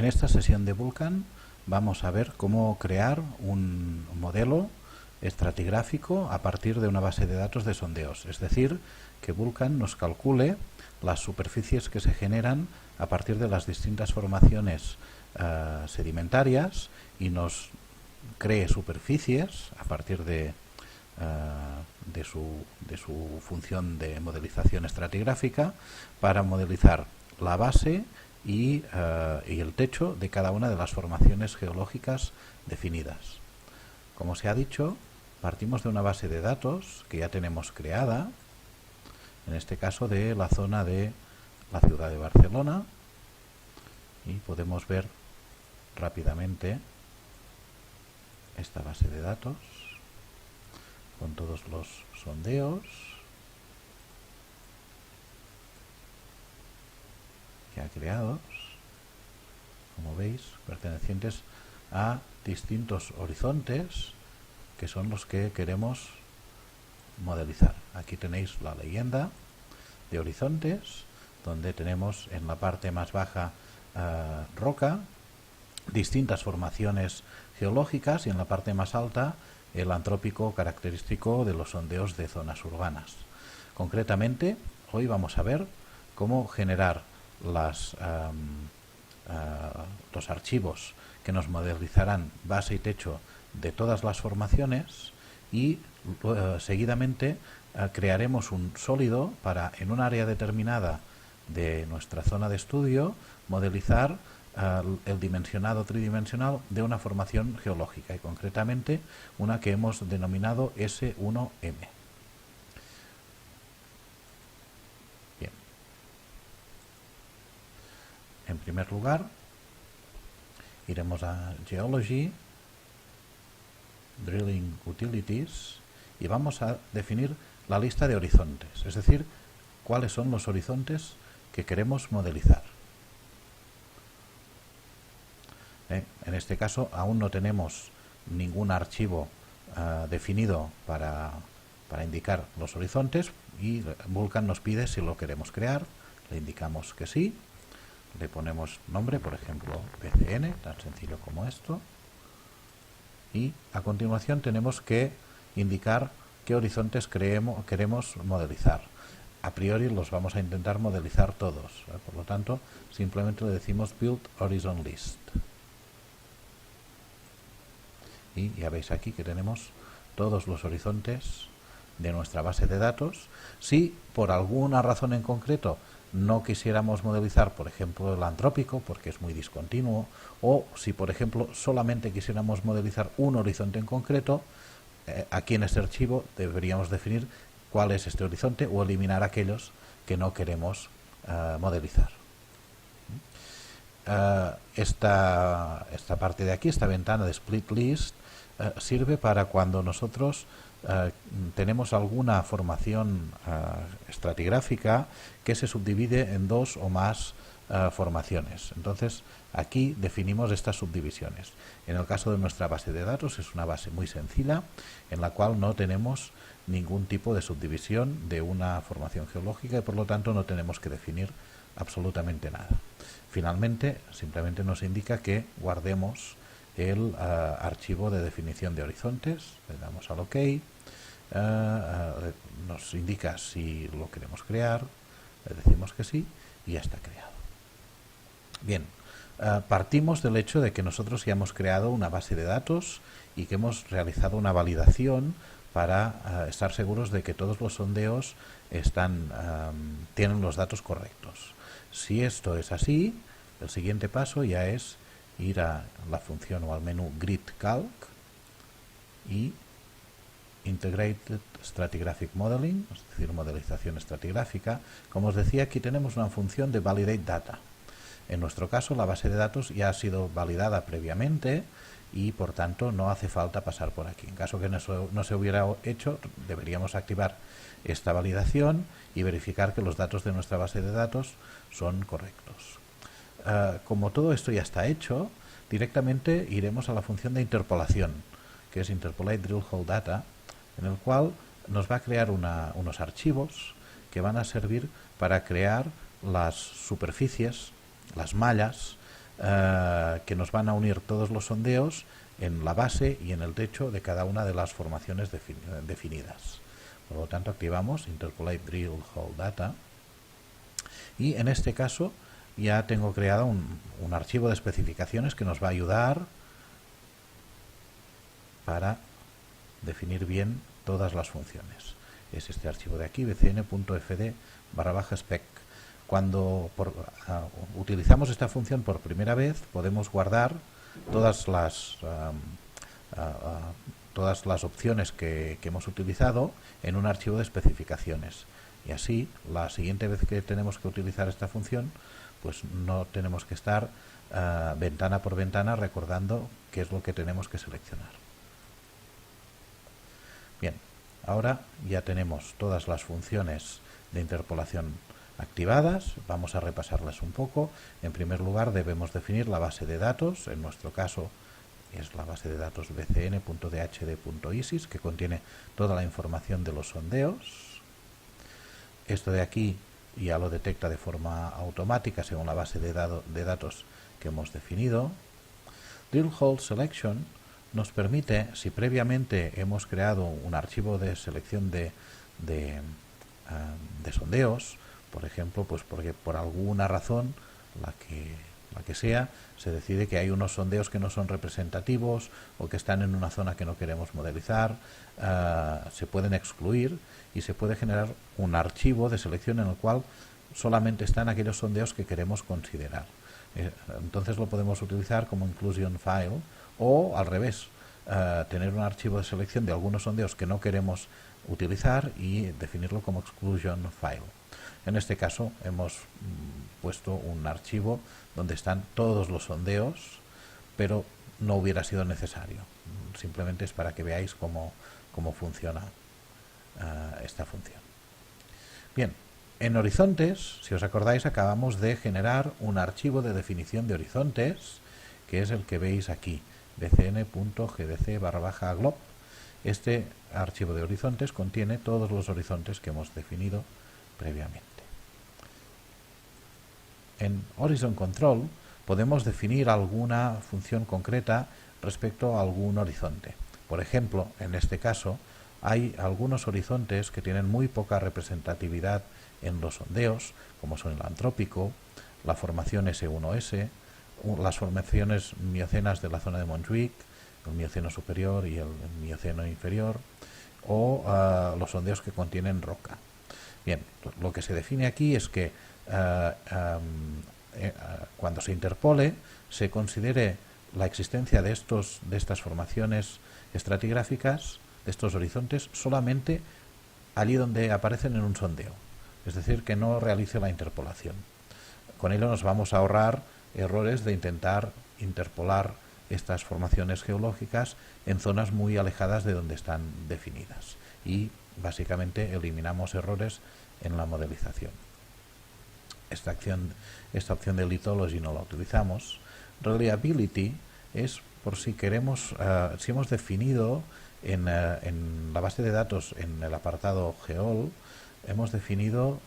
En esta sesión de Vulkan vamos a ver cómo crear un modelo estratigráfico a partir de una base de datos de sondeos, es decir, que Vulkan nos calcule las superficies que se generan a partir de las distintas formaciones sedimentarias y nos cree superficies a partir de su función de modelización estratigráfica para modelizar la base y el techo de cada una de las formaciones geológicas definidas. Como se ha dicho, partimos de una base de datos que ya tenemos creada, en este caso de la zona de la ciudad de Barcelona, y podemos ver rápidamente esta base de datos con todos los sondeos ya creados, como veis, pertenecientes a distintos horizontes que son los que queremos modelizar. Aquí tenéis la leyenda de horizontes, donde tenemos en la parte más baja roca, distintas formaciones geológicas, y en la parte más alta el antrópico característico de los sondeos de zonas urbanas. Concretamente, hoy vamos a ver cómo generar los archivos que nos modelizarán base y techo de todas las formaciones, y seguidamente crearemos un sólido para, en un área determinada de nuestra zona de estudio, modelizar el dimensionado tridimensional de una formación geológica, y concretamente una que hemos denominado S1M. Bien. En primer lugar, iremos a Geology, Drilling Utilities, y vamos a definir la lista de horizontes, es decir, cuáles son los horizontes que queremos modelizar. En este caso aún no tenemos ningún archivo definido para indicar los horizontes, y Vulkan nos pide si lo queremos crear. Le indicamos que sí, le ponemos nombre, por ejemplo BCN, tan sencillo como esto, y a continuación tenemos que indicar qué horizontes queremos modelizar. A priori los vamos a intentar modelizar todos, por lo tanto simplemente le decimos Build Horizon List. Y ya veis aquí que tenemos todos los horizontes de nuestra base de datos. Si por alguna razón en concreto no quisiéramos modelizar, por ejemplo, el antrópico, porque es muy discontinuo, o si, por ejemplo, solamente quisiéramos modelizar un horizonte en concreto, aquí en este archivo deberíamos definir cuál es este horizonte o eliminar aquellos que no queremos modelizar. Esta parte de aquí, esta ventana de Split List, sirve para cuando nosotros tenemos alguna formación estratigráfica que se subdivide en dos o más formaciones. Entonces aquí definimos estas subdivisiones. En el caso de nuestra base de datos es una base muy sencilla, en la cual no tenemos ningún tipo de subdivisión de una formación geológica, y por lo tanto no tenemos que definir absolutamente nada. Finalmente simplemente nos indica que guardemos el archivo de definición de horizontes, le damos al OK, nos indica si lo queremos crear, le decimos que sí, y ya está creado. Bien, partimos del hecho de que nosotros ya hemos creado una base de datos y que hemos realizado una validación para estar seguros de que todos los sondeos tienen los datos correctos. Si esto es así, el siguiente paso ya es ir a la función o al menú Grid Calc y Integrated Stratigraphic Modeling, es decir, modelización estratigráfica. Como os decía, aquí tenemos una función de Validate Data. En nuestro caso, la base de datos ya ha sido validada previamente y, por tanto, no hace falta pasar por aquí. En caso que no se hubiera hecho, deberíamos activar esta validación y verificar que los datos de nuestra base de datos son correctos. Como todo esto ya está hecho, directamente iremos a la función de interpolación, que es Interpolate Drill Hole Data, en el cual nos va a crear unos archivos que van a servir para crear las superficies, las mallas que nos van a unir todos los sondeos en la base y en el techo de cada una de las formaciones definidas. Por lo tanto, activamos Interpolate Drill Hole Data y en este caso ya tengo creado un archivo de especificaciones que nos va a ayudar para definir bien todas las funciones. Es este archivo de aquí, bcn.fd/spec. Cuando utilizamos esta función por primera vez, podemos guardar todas las opciones que hemos utilizado en un archivo de especificaciones. Y así, la siguiente vez que tenemos que utilizar esta función, pues no tenemos que estar ventana por ventana recordando qué es lo que tenemos que seleccionar. Bien, ahora ya tenemos todas las funciones de interpolación activadas. Vamos a repasarlas un poco. En primer lugar, debemos definir la base de datos. En nuestro caso es la base de datos bcn.dhd.isis, que contiene toda la información de los sondeos. Esto de aquí ya lo detecta de forma automática según la base de datos que hemos definido. Drill Hole Selection nos permite, si previamente hemos creado un archivo de selección de sondeos, por ejemplo, pues porque por alguna razón, la que sea, se decide que hay unos sondeos que no son representativos o que están en una zona que no queremos modelizar, se pueden excluir y se puede generar un archivo de selección en el cual solamente están aquellos sondeos que queremos considerar. Entonces lo podemos utilizar como inclusion file o al revés, tener un archivo de selección de algunos sondeos que no queremos utilizar y definirlo como exclusion file. En este caso hemos puesto un archivo donde están todos los sondeos, pero no hubiera sido necesario. Simplemente es para que veáis cómo funciona esta función. Bien, en horizontes, si os acordáis, acabamos de generar un archivo de definición de horizontes, que es el que veis aquí, bcn.gdc/glob. Este archivo de horizontes contiene todos los horizontes que hemos definido previamente. En Horizon Control podemos definir alguna función concreta respecto a algún horizonte. Por ejemplo, en este caso, hay algunos horizontes que tienen muy poca representatividad en los sondeos, como son el antrópico, la formación S1S, las formaciones miocenas de la zona de Montjuic, el mioceno superior y el mioceno inferior, o los sondeos que contienen roca. Bien, lo que se define aquí es que cuando se interpole se considere la existencia de estas formaciones estratigráficas, de estos horizontes, solamente allí donde aparecen en un sondeo, es decir, que no realice la interpolación. Con ello nos vamos a ahorrar errores de intentar interpolar estas formaciones geológicas en zonas muy alejadas de donde están definidas y básicamente eliminamos errores en la modelización. Esta opción de lithology no la utilizamos. Reliability es por si queremos, si hemos definido en la base de datos, en el apartado Geol, hemos definido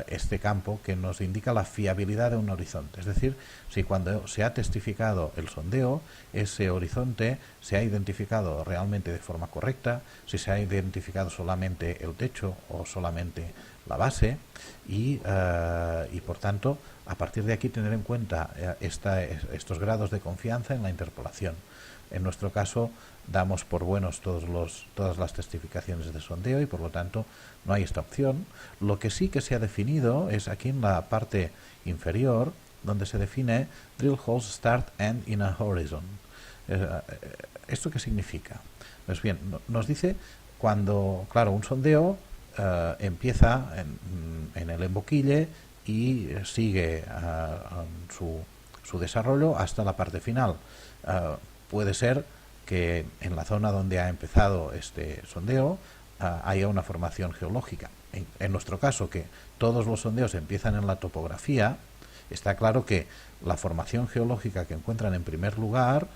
este campo que nos indica la fiabilidad de un horizonte. Es decir, si cuando se ha testificado el sondeo, ese horizonte se ha identificado realmente de forma correcta, si se ha identificado solamente el techo o solamente la base y por tanto, a partir de aquí tener en cuenta estos grados de confianza en la interpolación. En nuestro caso, damos por buenos todas las testificaciones de sondeo y por lo tanto no hay esta opción. Lo que sí que se ha definido es aquí en la parte inferior, donde se define drill holes start and in a horizon. ¿Esto qué significa? Pues bien, nos dice cuando, claro, un sondeo empieza en el emboquille y sigue su desarrollo hasta la parte final. Puede ser que en la zona donde ha empezado este sondeo haya una formación geológica. En nuestro caso, que todos los sondeos empiezan en la topografía, está claro que la formación geológica que encuentran en primer lugar,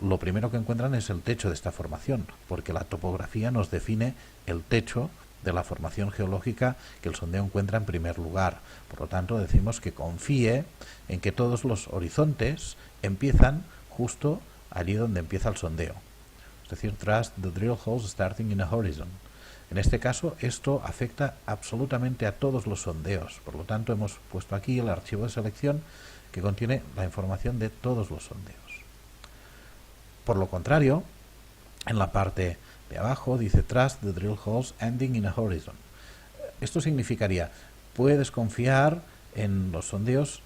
lo primero que encuentran es el techo de esta formación, porque la topografía nos define el techo de la formación geológica que el sondeo encuentra en primer lugar. Por lo tanto, decimos que confíe en que todos los horizontes empiezan justo allí donde empieza el sondeo. Es decir, trust the drill holes starting in a horizon. En este caso, esto afecta absolutamente a todos los sondeos. Por lo tanto, hemos puesto aquí el archivo de selección que contiene la información de todos los sondeos. Por lo contrario, en la parte de abajo dice trust the drill holes ending in a horizon. Esto significaría, puedes confiar en los sondeos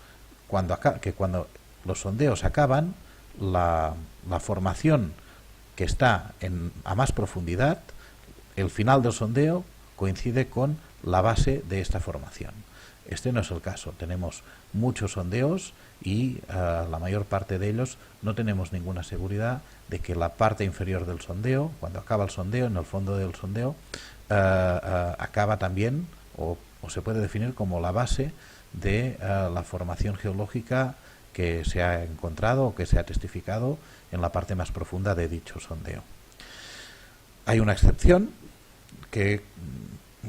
que cuando los sondeos acaban, la formación que está a más profundidad, el final del sondeo coincide con la base de esta formación. Este no es el caso. Tenemos muchos sondeos y la mayor parte de ellos no tenemos ninguna seguridad de que la parte inferior del sondeo, cuando acaba el sondeo, en el fondo del sondeo, acaba también o se puede definir como la base de la formación geológica que se ha encontrado o que se ha testificado en la parte más profunda de dicho sondeo. Hay una excepción que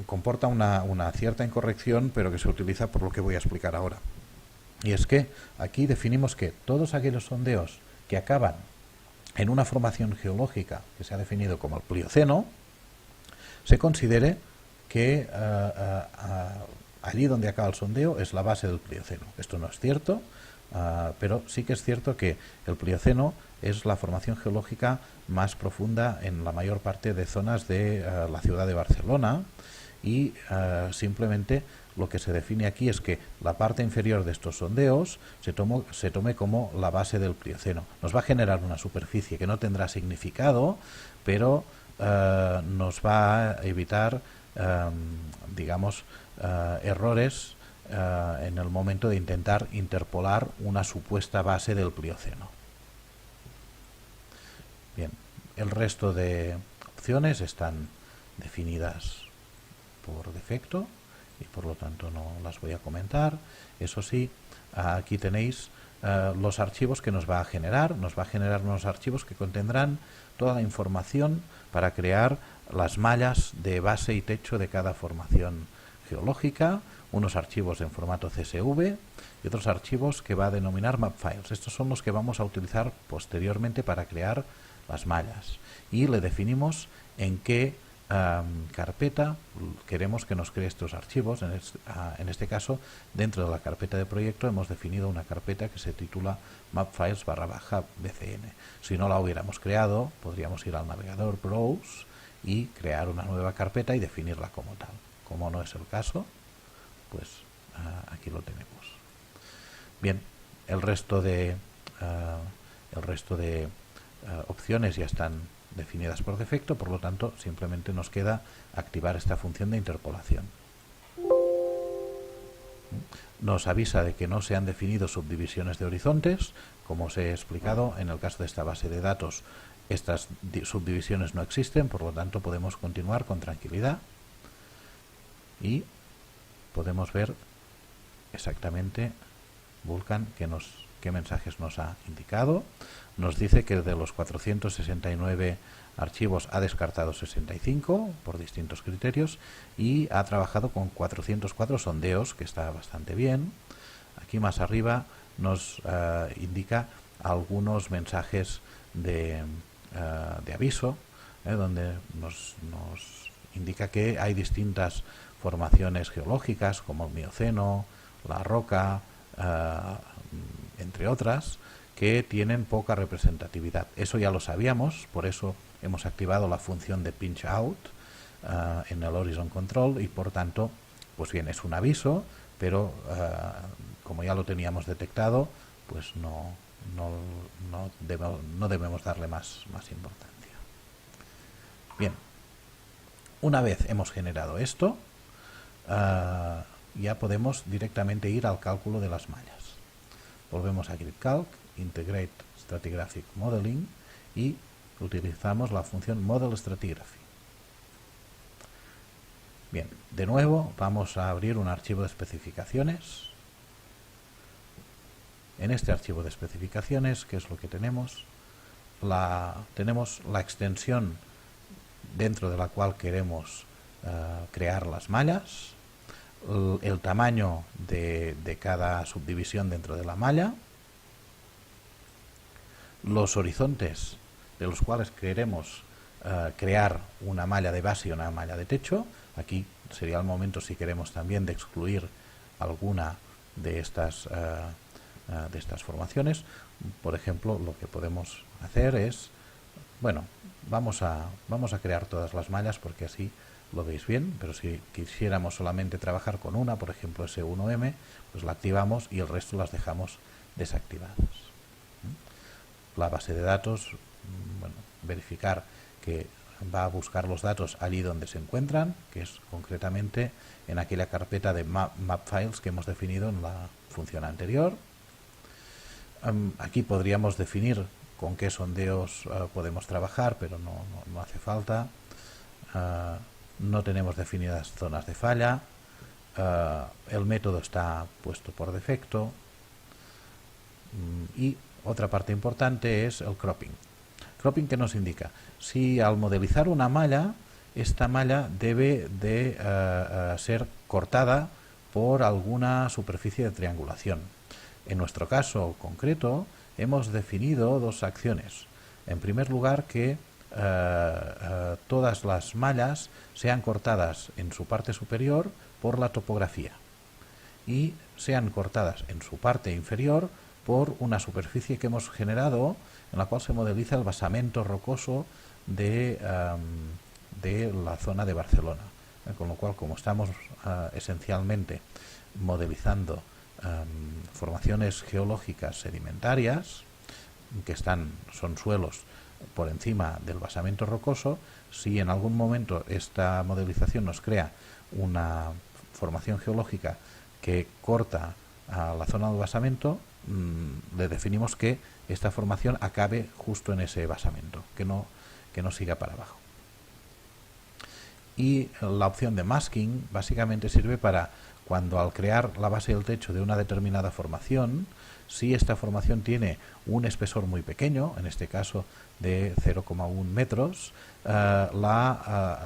comporta una cierta incorrección, pero que se utiliza por lo que voy a explicar ahora. Y es que aquí definimos que todos aquellos sondeos que acaban en una formación geológica que se ha definido como el Plioceno, se considere que allí donde acaba el sondeo es la base del Plioceno. Esto no es cierto, pero sí que es cierto que el Plioceno es la formación geológica más profunda en la mayor parte de zonas de la ciudad de Barcelona y simplemente lo que se define aquí es que la parte inferior de estos sondeos se tome como la base del Plioceno. Nos va a generar una superficie que no tendrá significado, pero nos va a evitar, digamos, errores en el momento de intentar interpolar una supuesta base del Plioceno. Bien, el resto de opciones están definidas por defecto y por lo tanto no las voy a comentar. Eso sí, aquí tenéis los archivos que nos va a generar. Nos va a generar unos archivos que contendrán toda la información para crear las mallas de base y techo de cada formación geológica, unos archivos en formato CSV y otros archivos que va a denominar mapfiles. Estos son los que vamos a utilizar posteriormente para crear las mallas y le definimos en qué carpeta queremos que nos cree estos archivos. En este caso, dentro de la carpeta de proyecto hemos definido una carpeta que se titula mapfiles/bcn. Si no la hubiéramos creado, podríamos ir al navegador Browse y crear una nueva carpeta y definirla como tal. Como no es el caso, pues aquí lo tenemos. Bien, el resto de opciones ya están definidas por defecto, por lo tanto simplemente nos queda activar esta función de interpolación. Nos avisa de que no se han definido subdivisiones de horizontes. Como os he explicado, en el caso de esta base de datos estas subdivisiones no existen, por lo tanto podemos continuar con tranquilidad y podemos ver exactamente Vulkan qué mensajes nos ha indicado. Nos dice que de los 469 archivos ha descartado 65 por distintos criterios y ha trabajado con 404 sondeos, que está bastante bien. Aquí más arriba nos indica algunos mensajes de aviso, donde nos indica que hay distintas formaciones geológicas como el Mioceno, la Roca, entre otras, que tienen poca representatividad. Eso ya lo sabíamos, por eso hemos activado la función de pinch out en el Horizon Control y por tanto, pues bien, es un aviso, pero como ya lo teníamos detectado, pues no debemos darle más importancia. Bien, una vez hemos generado esto, ya podemos directamente ir al cálculo de las mallas. Volvemos a GridCalc, Integrate Stratigraphic Modeling y utilizamos la función Model Stratigraphy. Bien, de nuevo vamos a abrir un archivo de especificaciones. En este archivo de especificaciones, ¿qué es lo que tenemos? Tenemos la extensión dentro de la cual queremos crear las mallas, el tamaño de cada subdivisión dentro de la malla, los horizontes de los cuales queremos crear una malla de base y una malla de techo. Aquí sería el momento, si queremos, también de excluir alguna de estas formaciones. Por ejemplo, lo que podemos hacer es, bueno, vamos a crear todas las mallas porque así lo veis bien, pero si quisiéramos solamente trabajar con una, por ejemplo S1M, pues la activamos y el resto las dejamos desactivadas. La base de datos, bueno, verificar que va a buscar los datos allí donde se encuentran, que es concretamente en aquella carpeta de map files que hemos definido en la función anterior. Aquí podríamos definir con qué sondeos podemos trabajar, pero no hace falta. No tenemos definidas zonas de falla. El método está puesto por defecto. Y otra parte importante es el cropping. Cropping, ¿qué nos indica? Si al modelizar una malla, esta malla debe de ser cortada por alguna superficie de triangulación. En nuestro caso concreto, hemos definido dos acciones. En primer lugar, que todas las mallas sean cortadas en su parte superior por la topografía y sean cortadas en su parte inferior por una superficie que hemos generado en la cual se modeliza el basamento rocoso de la zona de Barcelona. Con lo cual, como estamos esencialmente modelizando formaciones geológicas sedimentarias, que son suelos por encima del basamento rocoso, si en algún momento esta modelización nos crea una formación geológica que corta a la zona del basamento, le definimos que esta formación acabe justo en ese basamento, que no siga para abajo. Y la opción de masking básicamente sirve para cuando al crear la base del techo de una determinada formación, si esta formación tiene un espesor muy pequeño, en este caso de 0,1 metros, la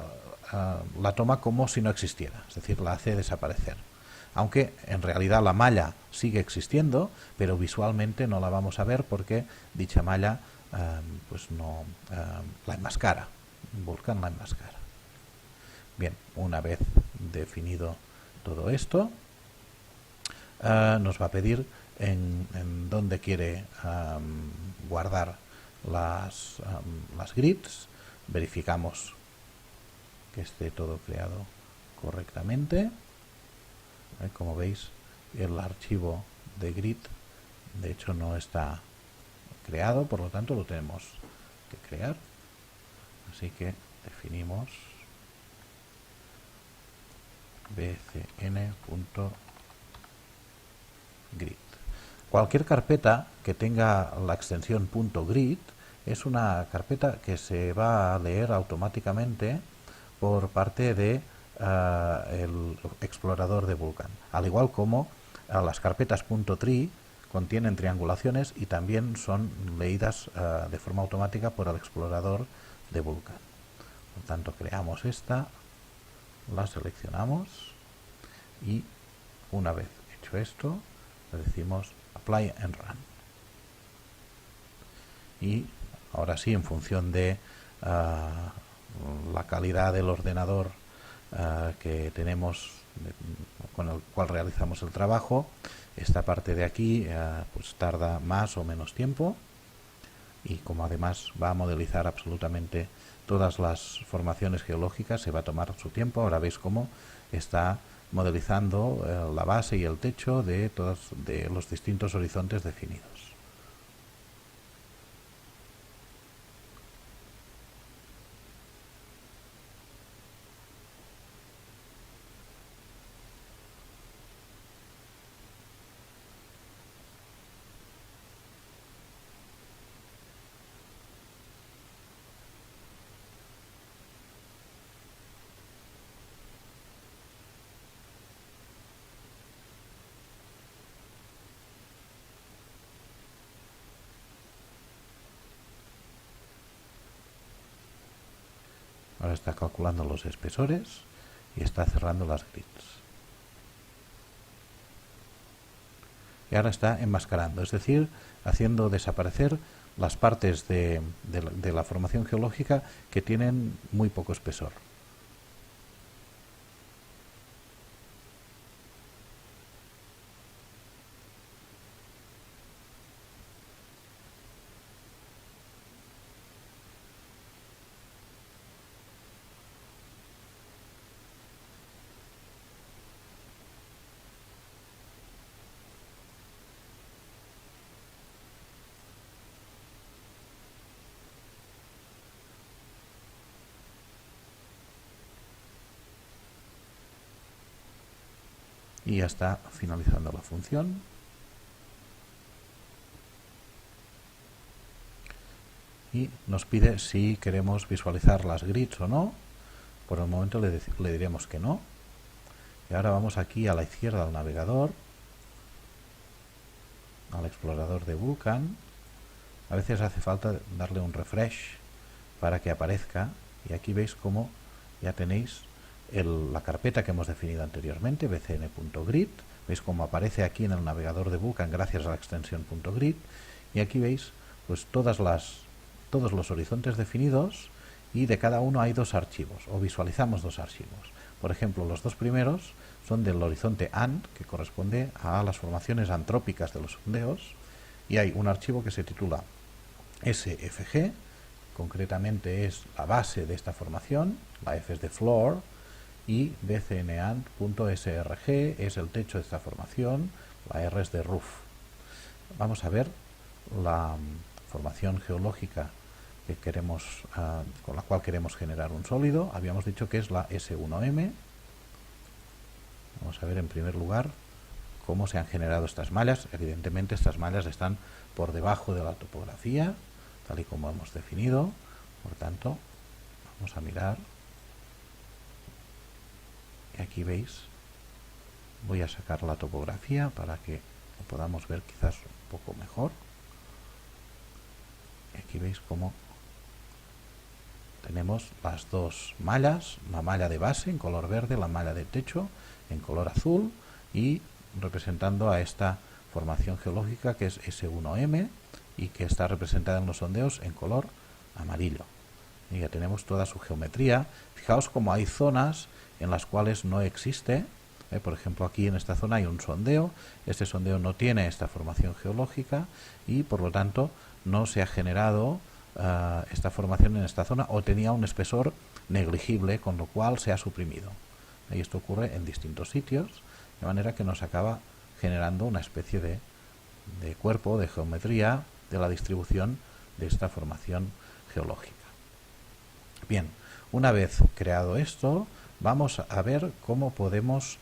toma como si no existiera, es decir, la hace desaparecer. Aunque en realidad la malla sigue existiendo, pero visualmente no la vamos a ver porque dicha malla pues no la enmascara, Vulkan la enmascara. Bien, una vez definido todo esto, nos va a pedir en dónde quiere guardar las grids. Verificamos que esté todo creado correctamente. Como veis, el archivo de grid de hecho no está creado, por lo tanto lo tenemos que crear. Así que definimos bcn.grid. Cualquier carpeta que tenga la extensión .grid es una carpeta que se va a leer automáticamente por parte de el explorador de Vulkan, al igual como las carpetas .tree contienen triangulaciones y también son leídas de forma automática por el explorador de Vulkan. Por tanto, creamos esta, la seleccionamos y una vez hecho esto le decimos apply and run. Y ahora sí, en función de la calidad del ordenador que tenemos, con el cual realizamos el trabajo, esta parte de aquí pues tarda más o menos tiempo, y como además va a modelizar absolutamente todas las formaciones geológicas, se va a tomar su tiempo. Ahora veis cómo está modelizando la base y el techo de los distintos horizontes definidos. Ahora está calculando los espesores y está cerrando las grids. Y ahora está enmascarando, es decir, haciendo desaparecer las partes de la formación geológica que tienen muy poco espesor. Y ya está finalizando la función. Y nos pide si queremos visualizar las grids o no. Por el momento le diremos que no. Y ahora vamos aquí a la izquierda del navegador, al explorador de Vulkan. A veces hace falta darle un refresh para que aparezca. Y aquí veis cómo ya tenéis la carpeta que hemos definido anteriormente, bcn.grid. Veis cómo aparece aquí en el navegador de Vulkan gracias a la extensión .grid. Y aquí veis pues todos los horizontes definidos, y de cada uno hay dos archivos, o visualizamos dos archivos. Por ejemplo, los dos primeros son del horizonte ANT, que corresponde a las formaciones antrópicas de los sondeos, y hay un archivo que se titula SFG, concretamente es la base de esta formación, la F es de floor, y bcnant.srg es el techo de esta formación, la R es de roof. Vamos a ver la formación geológica que queremos, con la cual queremos generar un sólido. Habíamos dicho que es la S1M. Vamos a ver en primer lugar cómo se han generado estas mallas. Evidentemente estas mallas están por debajo de la topografía, tal y como hemos definido. Por tanto, vamos a mirar. Y aquí veis, voy a sacar la topografía para que lo podamos ver quizás un poco mejor. Y aquí veis cómo tenemos las dos mallas, la malla de base en color verde, la malla de techo en color azul, y representando a esta formación geológica que es S1M y que está representada en los sondeos en color amarillo. Y ya tenemos toda su geometría. Fijaos cómo hay zonas en las cuales no existe. Por ejemplo, aquí en esta zona hay un sondeo. Este sondeo no tiene esta formación geológica y por lo tanto no se ha generado esta formación en esta zona, o tenía un espesor negligible, con lo cual se ha suprimido. Y esto ocurre en distintos sitios, de manera que nos acaba generando una especie de cuerpo, de geometría de la distribución de esta formación geológica. Bien, una vez creado esto, vamos a ver cómo podemos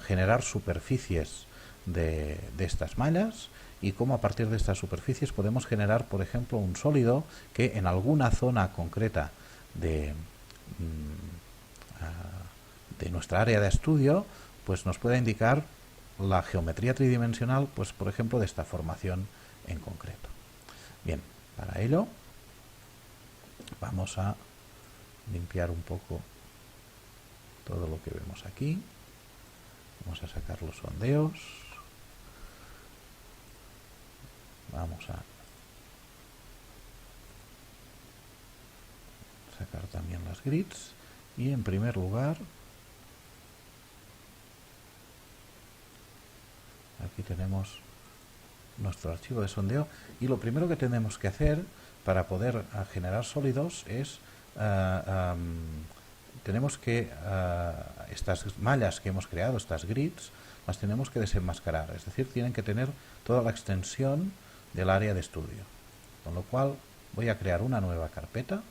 generar superficies de estas mallas, y cómo a partir de estas superficies podemos generar, por ejemplo, un sólido que en alguna zona concreta de nuestra área de estudio pues nos pueda indicar la geometría tridimensional, pues por ejemplo, de esta formación en concreto. Bien, para ello vamos a limpiar un poco todo lo que vemos aquí. Vamos a sacar los sondeos. Vamos a sacar también las grids, y en primer lugar aquí tenemos nuestro archivo de sondeo, y lo primero que tenemos que hacer para poder generar sólidos es tenemos que estas mallas que hemos creado, estas grids, las tenemos que desenmascarar, es decir, tienen que tener toda la extensión del área de estudio, con lo cual voy a crear una nueva carpeta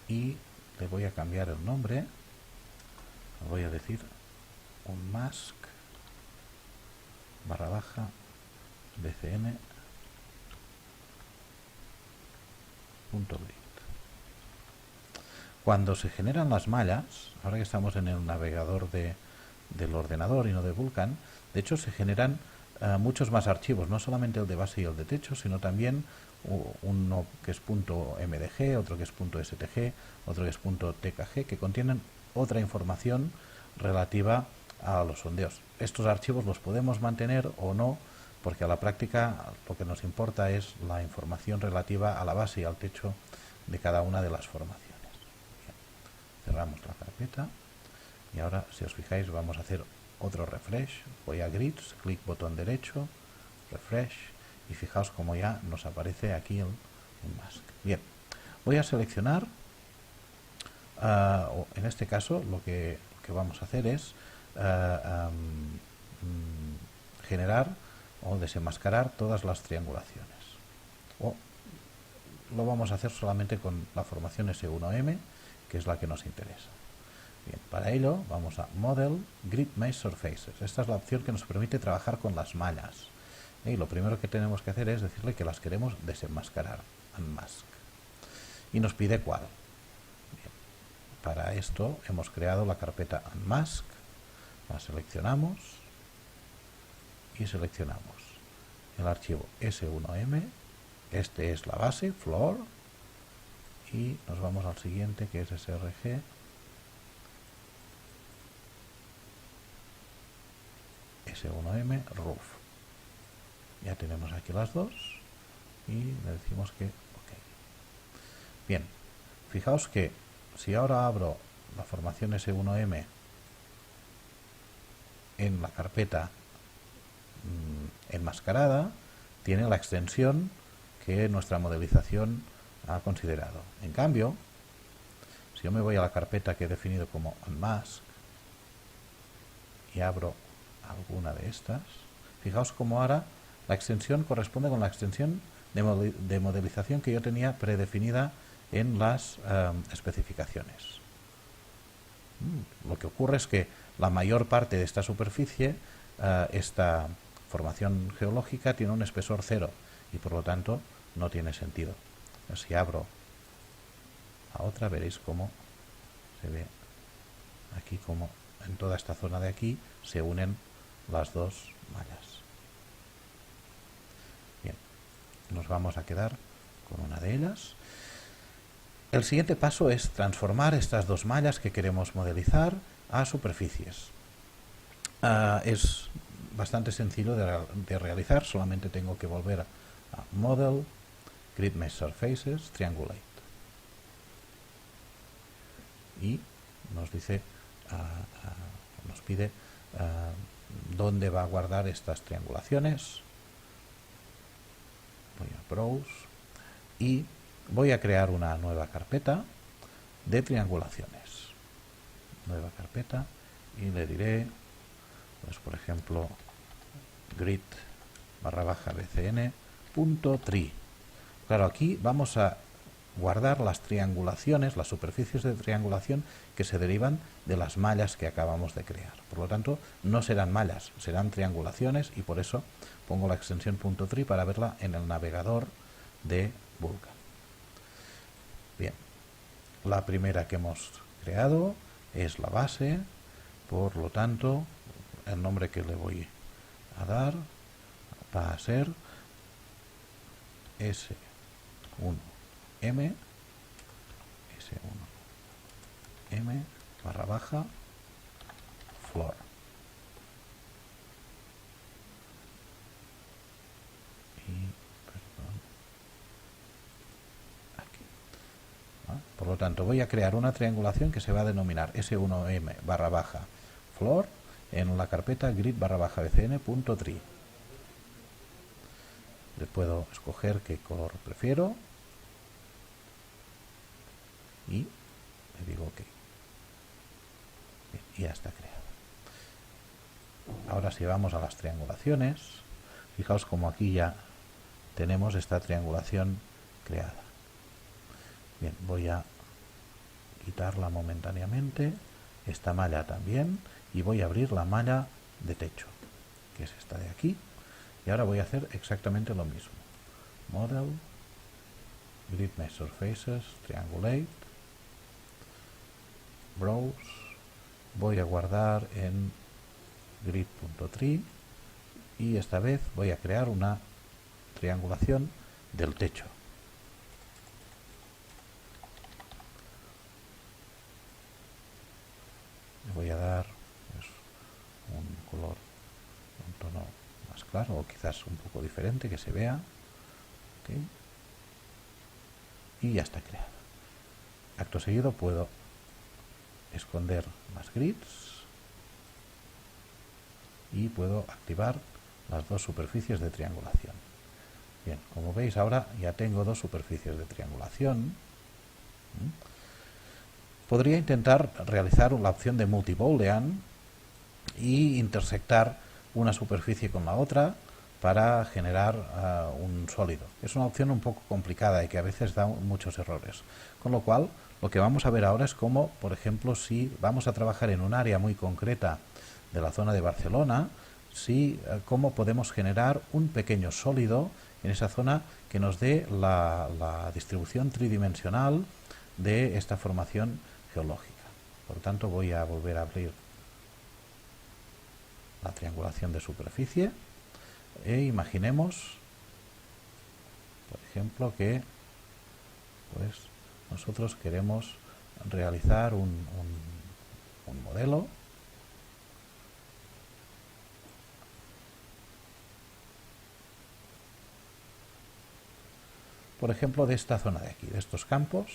y le voy a cambiar el nombre. Voy a decir un mask / bcn.grid. Cuando se generan las mallas, ahora que estamos en el navegador del ordenador y no de Vulkan, de hecho se generan muchos más archivos, no solamente el de base y el de techo, sino también uno que es .mdg, otro que es .stg, otro que es .tkg, que contienen otra información relativa a los sondeos. Estos archivos los podemos mantener o no, porque a la práctica lo que nos importa es la información relativa a la base y al techo de cada una de las formaciones. Bien, cerramos la carpeta y ahora, si os fijáis, vamos a hacer otro refresh. Voy a grids, clic botón derecho, refresh, y fijaos como ya nos aparece aquí el mask. Bien, voy a seleccionar, en este caso lo que vamos a hacer es generar o desenmascarar todas las triangulaciones. O lo vamos a hacer solamente con la formación S1M, que es la que nos interesa. Bien, para ello vamos a Model, Grid Mesh Surfaces. Esta es la opción que nos permite trabajar con las mallas. Y lo primero que tenemos que hacer es decirle que las queremos desenmascarar, unmask. Y nos pide cuál. Bien, para esto hemos creado la carpeta unmask, la seleccionamos y seleccionamos el archivo S1M. Este es la base, floor, y nos vamos al siguiente, que es srg. S1M roof. Ya tenemos aquí las dos y le decimos que ok. Bien, fijaos que si ahora abro la formación S1M en la carpeta enmascarada, tiene la extensión que nuestra modelización ha considerado. En cambio, si yo me voy a la carpeta que he definido como unmask y abro alguna de estas, fijaos como ahora la extensión corresponde con la extensión de modelización que yo tenía predefinida en las especificaciones. Lo que ocurre es que la mayor parte de esta superficie, esta formación geológica, tiene un espesor 0 y por lo tanto no tiene sentido. Si abro a otra, veréis cómo se ve aquí, como en toda esta zona de aquí se unen las dos mallas. Bien, nos vamos a quedar con una de ellas. El siguiente paso es transformar estas dos mallas que queremos modelizar a superficies. Es bastante sencillo de realizar, solamente tengo que volver a Model, Grid Mesh Surfaces, Triangulate. Y nos dice, nos pide dónde va a guardar estas triangulaciones. Voy a Browse y voy a crear una nueva carpeta de triangulaciones. Nueva carpeta y le diré, pues por ejemplo, grid_bcn.tree. Claro, aquí vamos a guardar las triangulaciones, las superficies de triangulación que se derivan de las mallas que acabamos de crear. Por lo tanto, no serán mallas, serán triangulaciones, y por eso pongo la extensión .tree para verla en el navegador de Vulkan. Bien, la primera que hemos creado es la base, por lo tanto, el nombre que le voy a dar va a ser S1M /floor. Por lo tanto, voy a crear una triangulación que se va a denominar S1M/floor en la carpeta grid_bcn.tree. Le puedo escoger qué color prefiero y le digo OK. Bien, y ya está creado. Ahora, si vamos a las triangulaciones, fijaos como aquí ya tenemos esta triangulación creada. Bien, voy a quitarla momentáneamente, esta malla también, y voy a abrir la malla de techo, que es esta de aquí, y ahora voy a hacer exactamente lo mismo. Model, Grid Mesh Surfaces, Triangulate, Browse, voy a guardar en grid.tree y esta vez voy a crear una triangulación del techo. Le voy a dar pues, un color, un tono más claro o quizás un poco diferente que se vea. ¿Okay? Y ya está creado. Acto seguido puedo esconder más grids y puedo activar las dos superficies de triangulación. Bien, como veis ahora ya tengo dos superficies de triangulación. Podría intentar realizar la opción de multi-boolean y intersectar una superficie con la otra para generar un sólido. Es una opción un poco complicada y que a veces da muchos errores. Con lo cual, lo que vamos a ver ahora es cómo, por ejemplo, si vamos a trabajar en un área muy concreta de la zona de Barcelona, cómo podemos generar un pequeño sólido en esa zona que nos dé la distribución tridimensional de esta formación geológica. Por tanto, voy a volver a abrir la triangulación de superficie e imaginemos, por ejemplo, que pues nosotros queremos realizar un modelo por ejemplo de esta zona de aquí, de estos campos.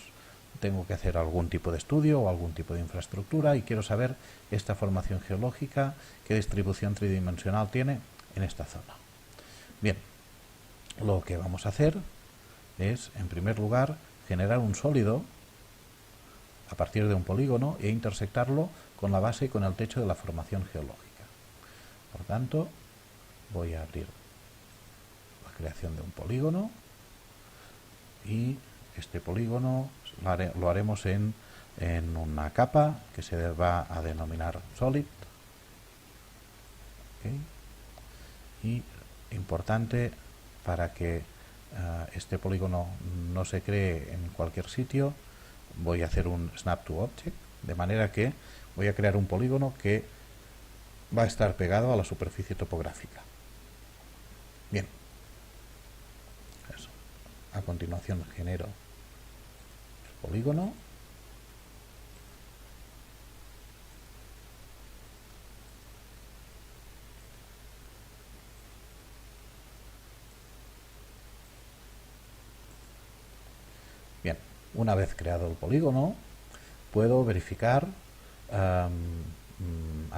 Tengo que hacer algún tipo de estudio o algún tipo de infraestructura y quiero saber esta formación geológica, qué distribución tridimensional tiene en esta zona. Bien, lo que vamos a hacer es, en primer lugar, generar un sólido a partir de un polígono e intersectarlo con la base y con el techo de la formación geológica. Por tanto, voy a abrir la creación de un polígono y este polígono lo haremos en una capa que se va a denominar solid. ¿Okay? Y importante para que este polígono no se cree en cualquier sitio, voy a hacer un snap to object, de manera que voy a crear un polígono que va a estar pegado a la superficie topográfica. Bien, eso. A continuación genero el polígono. Bien, una vez creado el polígono, puedo verificar a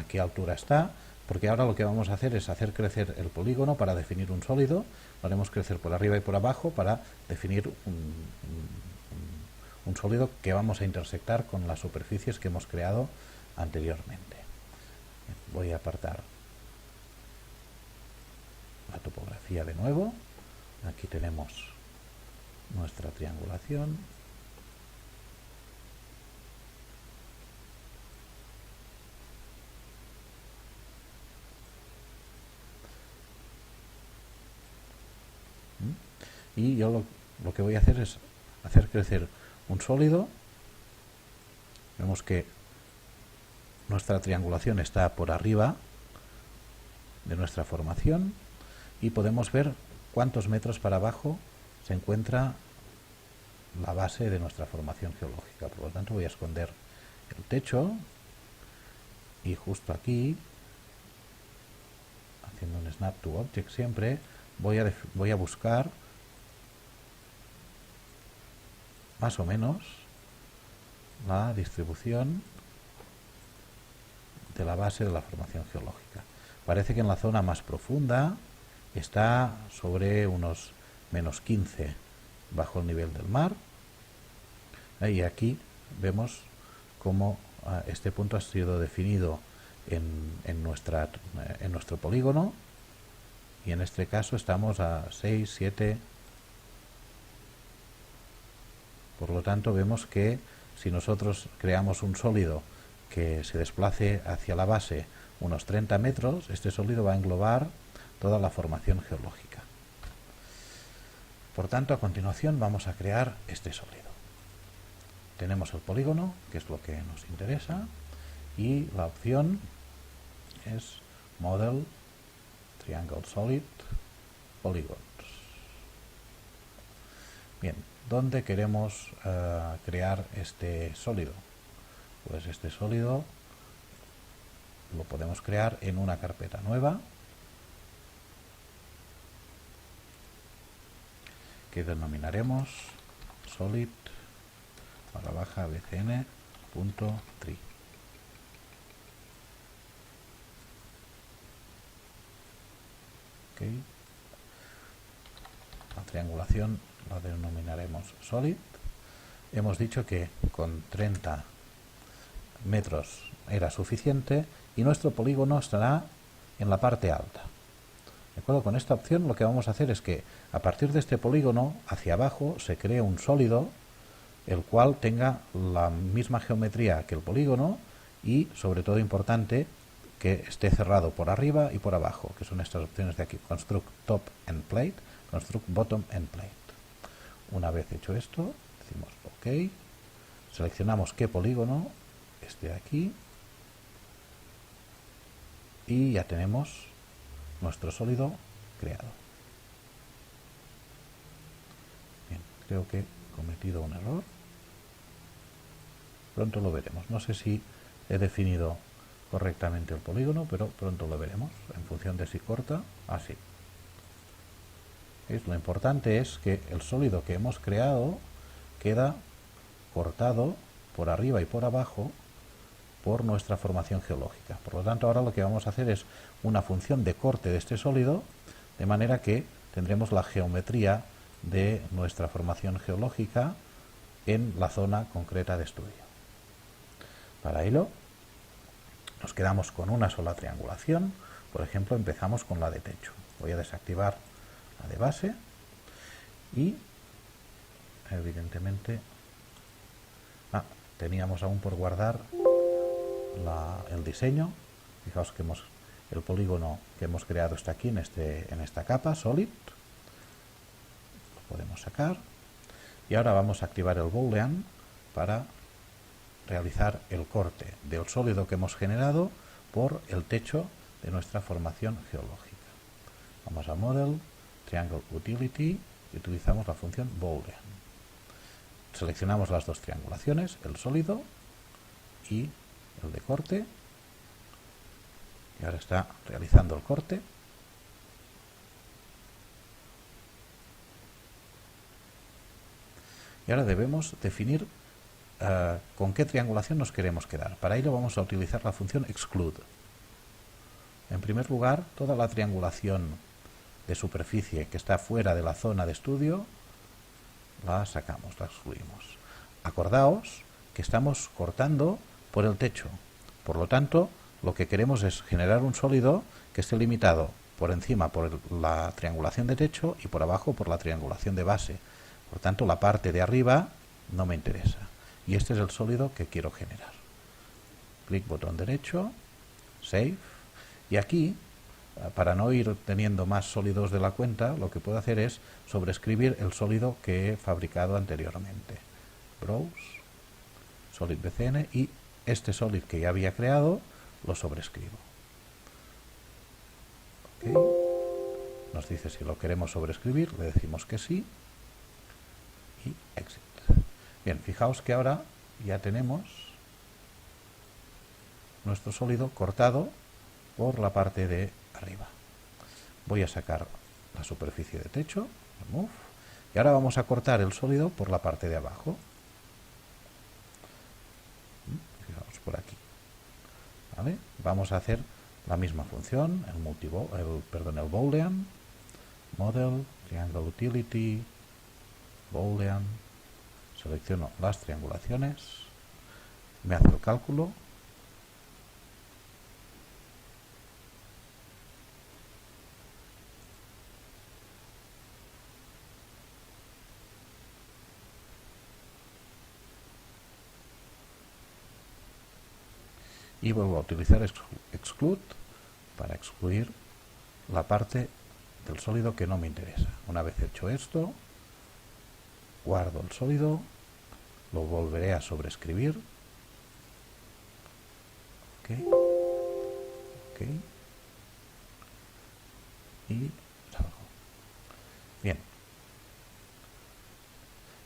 qué altura está, porque ahora lo que vamos a hacer es hacer crecer el polígono para definir un sólido. Lo haremos crecer por arriba y por abajo para definir un sólido que vamos a intersectar con las superficies que hemos creado anteriormente. Voy a apartar la topografía de nuevo. Aquí tenemos nuestra triangulación. Y yo lo que voy a hacer es hacer crecer un sólido. Vemos que nuestra triangulación está por arriba de nuestra formación y podemos ver cuántos metros para abajo se encuentra la base de nuestra formación geológica. Por lo tanto, voy a esconder el techo y justo aquí, haciendo un snap to object siempre, voy a buscar más o menos la distribución de la base de la formación geológica. Parece que en la zona más profunda está sobre unos -15 bajo el nivel del mar. Y aquí vemos cómo este punto ha sido definido en nuestro polígono, y en este caso estamos a 6, 7. Por lo tanto, vemos que si nosotros creamos un sólido que se desplace hacia la base unos 30 metros, este sólido va a englobar toda la formación geológica. Por tanto, a continuación vamos a crear este sólido. Tenemos el polígono, que es lo que nos interesa, y la opción es Model Triangle Solid Polygons. Bien, ¿dónde queremos crear este sólido? Pues este sólido lo podemos crear en una carpeta nueva que denominaremos solid_bcn.tree. Okay. La triangulación la denominaremos solid. Hemos dicho que con 30 metros era suficiente y nuestro polígono estará en la parte alta. ¿De acuerdo? Con esta opción lo que vamos a hacer es que a partir de este polígono hacia abajo se cree un sólido el cual tenga la misma geometría que el polígono y, sobre todo importante, que esté cerrado por arriba y por abajo, que son estas opciones de aquí: Construct Top and Plate, Construct Bottom and Plate. Una vez hecho esto, decimos OK, seleccionamos qué polígono, este de aquí, y ya tenemos nuestro sólido creado. Bien, creo que he cometido un error. Pronto lo veremos. No sé si he definido correctamente el polígono, pero pronto lo veremos en función de si corta. Así. Lo importante es que el sólido que hemos creado queda cortado por arriba y por abajo por nuestra formación geológica. Por lo tanto, ahora lo que vamos a hacer es una función de corte de este sólido, de manera que tendremos la geometría de nuestra formación geológica en la zona concreta de estudio. Para ello, nos quedamos con una sola triangulación. Por ejemplo, empezamos con la de techo. Voy a desactivar la de base y, evidentemente, teníamos aún por guardar el diseño. Fijaos que el polígono que hemos creado está aquí en esta capa, Solid. Lo podemos sacar. Y ahora vamos a activar el Boolean para realizar el corte del sólido que hemos generado por el techo de nuestra formación geológica. Vamos a Model, Triangle Utility y utilizamos la función Boolean. Seleccionamos las dos triangulaciones, el sólido y el de corte, y ahora está realizando el corte. Y ahora debemos definir con qué triangulación nos queremos quedar. Para ello vamos a utilizar la función exclude. En primer lugar, toda la triangulación de superficie que está fuera de la zona de estudio la sacamos, la excluimos. Acordaos que estamos cortando por el techo. Por lo tanto, lo que queremos es generar un sólido que esté limitado por encima por la triangulación de techo y por abajo por la triangulación de base. Por tanto, la parte de arriba no me interesa. Y este es el sólido que quiero generar. Clic botón derecho, Save. Y aquí, para no ir teniendo más sólidos de la cuenta, lo que puedo hacer es sobreescribir el sólido que he fabricado anteriormente. Browse, Solid BCN, y este solid que ya había creado lo sobrescribo. Okay. Nos dice si lo queremos sobreescribir, le decimos que sí y Exit. Bien, fijaos que ahora ya tenemos nuestro sólido cortado por la parte de arriba. Voy a sacar la superficie de techo, Remove, y ahora vamos a cortar el sólido por la parte de abajo. Fijaos por aquí. ¿Vale? Vamos a hacer la misma función, el Boolean, Model, Triangle Utility, Boolean, selecciono las triangulaciones, me hace el cálculo, y vuelvo a utilizar Exclude para excluir la parte del sólido que no me interesa. Una vez hecho esto, guardo el sólido, lo volveré a sobreescribir. Ok. Y salgo. Bien.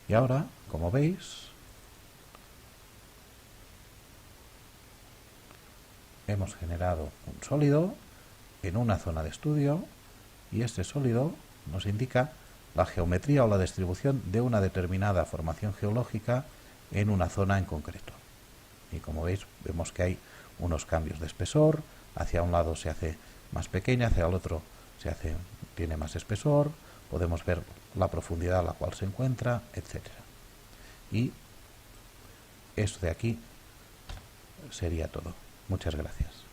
Y ahora, como veis, hemos generado un sólido en una zona de estudio y este sólido nos indica la geometría o la distribución de una determinada formación geológica en una zona en concreto. Y como veis, vemos que hay unos cambios de espesor, hacia un lado se hace más pequeña, hacia el otro tiene más espesor, podemos ver la profundidad a la cual se encuentra, etcétera. Y esto de aquí sería todo. Muchas gracias.